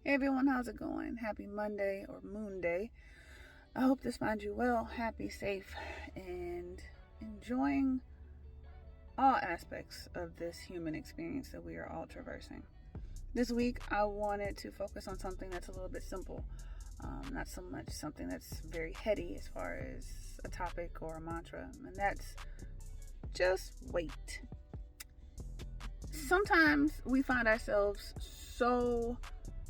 Hey everyone, how's it going? Happy Monday or Moon Day. I hope this finds you well, happy, safe, and enjoying all aspects of this human experience that we are all traversing. This week, I wanted to focus on something that's a little bit simple, not so much something that's very heady as far as a topic or a mantra, and that's just wait. Sometimes we find ourselves so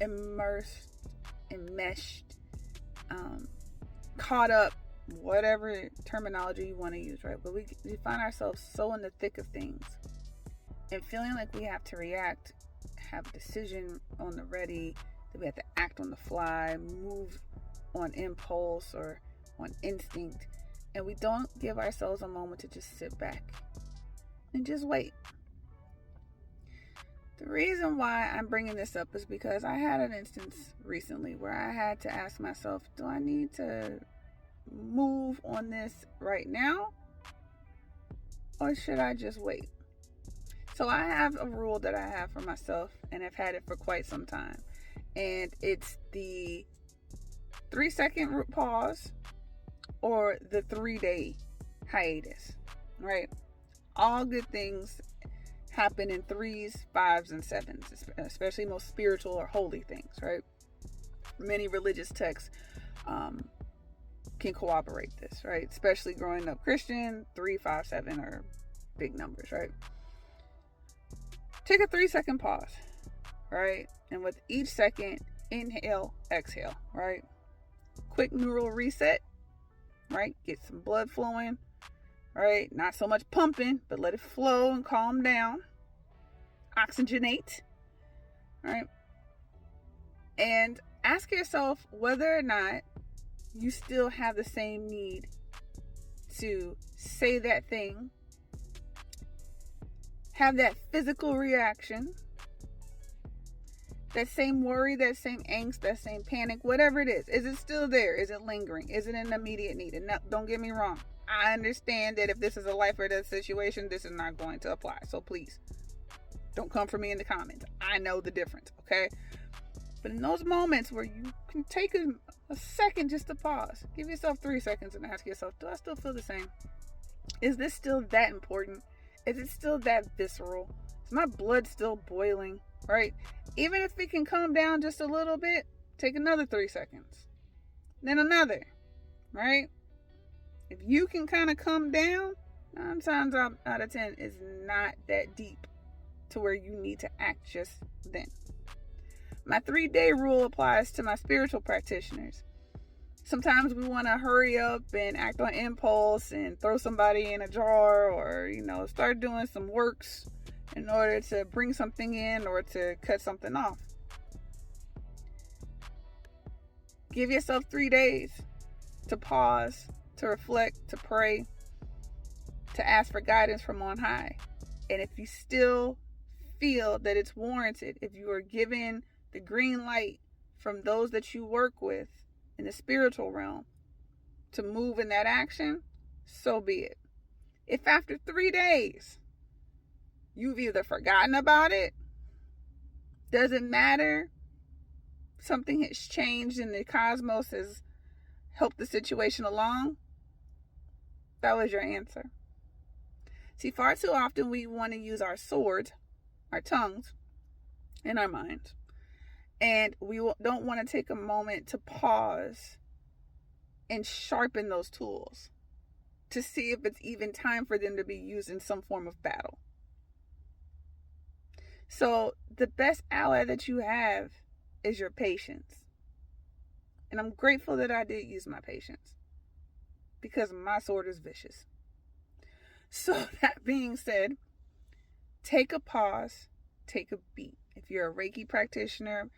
immersed, enmeshed, caught up, whatever terminology you want to use, right? But we find ourselves so in the thick of things and feeling like we have to react, have a decision on the ready, that we have to act on the fly, move on impulse or on instinct, and we don't give ourselves a moment to just sit back and just wait. The reason why I'm bringing this up is because I had an instance recently where I had to ask myself, do I need to move on this right now? Or should I just wait? So I have a rule that I have for myself, and I've had it for quite some time. And it's the 3-second pause or the 3-day hiatus, right? All good things happen in 3s, 5s, and 7s, especially most spiritual or holy things, right? Many religious texts can corroborate this, right? Especially growing up Christian, 3, 5, 7 are big numbers, right? Take a 3-second pause, right? And with each second, inhale, exhale, right? Quick neural reset, right? Get some blood flowing, right? Not so much pumping, but let it flow and calm down. Oxygenate, right? And ask yourself whether or not you still have the same need to say that thing, have that physical reaction, that same worry, that same angst, that same panic, whatever it is. Is it still there? Is it lingering? Is it an immediate need? And don't get me wrong. I understand that if this is a life or death situation, this is not going to apply. So please, don't come for me in the comments. I know the difference, okay? But in those moments where you can take a second just to pause, give yourself 3 seconds and ask yourself, do I still feel the same? Is this still that important? Is it still that visceral? Is my blood still boiling, right? Even if it can calm down just a little bit, take another 3 seconds. Then another, right? If you can kind of come down, 9 times out of 10 is not that deep to where you need to act just then. My 3-day rule applies to my spiritual practitioners. Sometimes we want to hurry up and act on impulse and throw somebody in a jar or, start doing some works in order to bring something in or to cut something off. Give yourself 3 days to pause, to reflect, to pray, to ask for guidance from on high. And if you still feel that it's warranted, if you are given the green light from those that you work with in the spiritual realm to move in that action, so be it. If after 3 days you've either forgotten about it, doesn't matter, something has changed and the cosmos has helped the situation along, that was your answer. See, far too often we want to use our swords, our tongues, and our minds. And we don't want to take a moment to pause and sharpen those tools to see if it's even time for them to be used in some form of battle. So the best ally that you have is your patience. And I'm grateful that I did use my patience because my sword is vicious. So that being said, take a pause, take a beat. If you're a Reiki practitioner,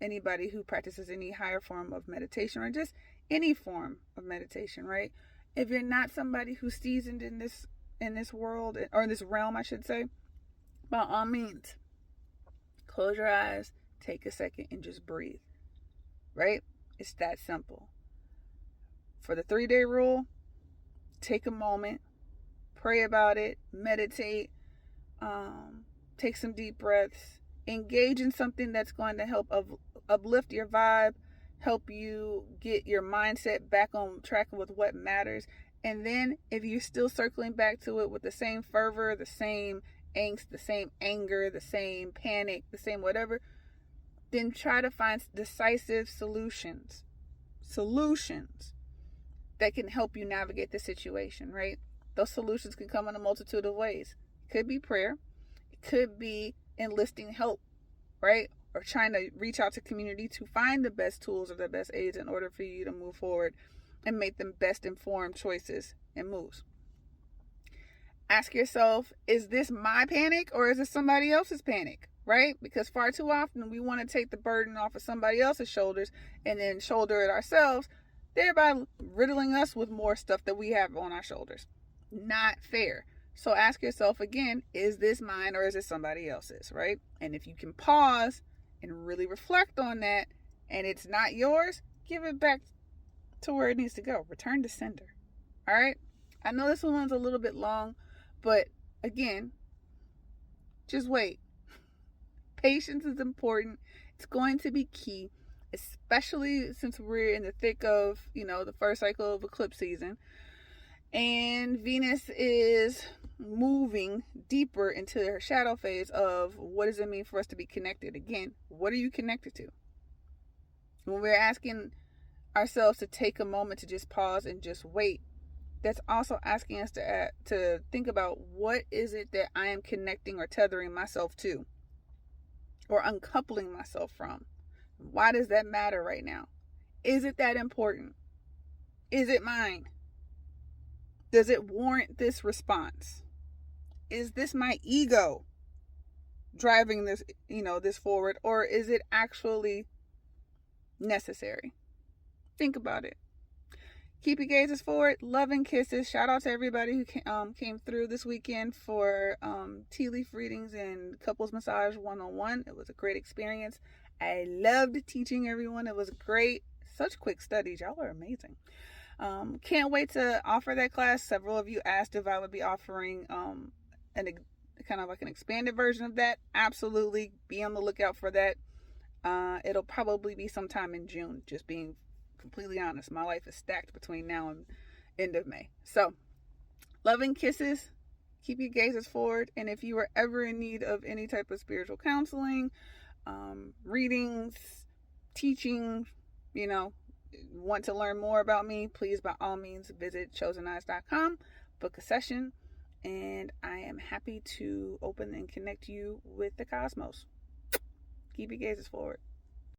anybody who practices any higher form of meditation or just any form of meditation, right? If you're not somebody who's seasoned in this world, or in this realm, I should say, by all means, close your eyes, take a second, and just breathe, right? It's that simple. For the 3-day rule, take a moment, pray about it, meditate, take some deep breaths, engage in something that's going to help uplift your vibe, help you get your mindset back on track with what matters. And then if you're still circling back to it with the same fervor, the same angst, the same anger, the same panic, the same whatever, then try to find decisive solutions that can help you navigate the situation, right? Those solutions can come in a multitude of ways. It could be prayer. It could be enlisting help, right? Or trying to reach out to community to find the best tools or the best aids in order for you to move forward and make the best informed choices and moves. Ask yourself, is this my panic or is it somebody else's panic, right? Because far too often we want to take the burden off of somebody else's shoulders and then shoulder it ourselves, thereby riddling us with more stuff that we have on our shoulders. Not fair. So ask yourself again, is this mine or is it somebody else's, right? And if you can pause and really reflect on that and it's not yours, give it back to where it needs to go. Return to sender. All right? I know this one's a little bit long, but again, just wait. Patience is important. It's going to be key, especially since we're in the thick of, the first cycle of eclipse season. And Venus is moving deeper into her shadow phase of what does it mean for us to be connected? Again, what are you connected to? When we're asking ourselves to take a moment to just pause and just wait, that's also asking us to think about what is it that I am connecting or tethering myself to or uncoupling myself from. Why does that matter right now? Is it that important? Is it mine? Does it warrant this response? Is this my ego driving this, this forward, or is it actually necessary? Think about it. Keep your gazes forward. Love and kisses. Shout out to everybody who came through this weekend for tea leaf readings and couples massage 101. It was a great experience. I loved teaching everyone. It was great. Such quick studies. Y'all are amazing. Can't wait to offer that class. Several of you asked if I would be offering kind of like an expanded version of that. Absolutely. Be on the lookout for that. It'll probably be sometime in June, just being completely honest. My life is stacked between now and end of May. So, love and kisses. Keep your gazes forward. And if you are ever in need of any type of spiritual counseling, readings, teaching, want to learn more about me, please by all means visit ChosenEyes.com, book a session, and I am happy to open and connect you with the cosmos. Keep your gazes forward.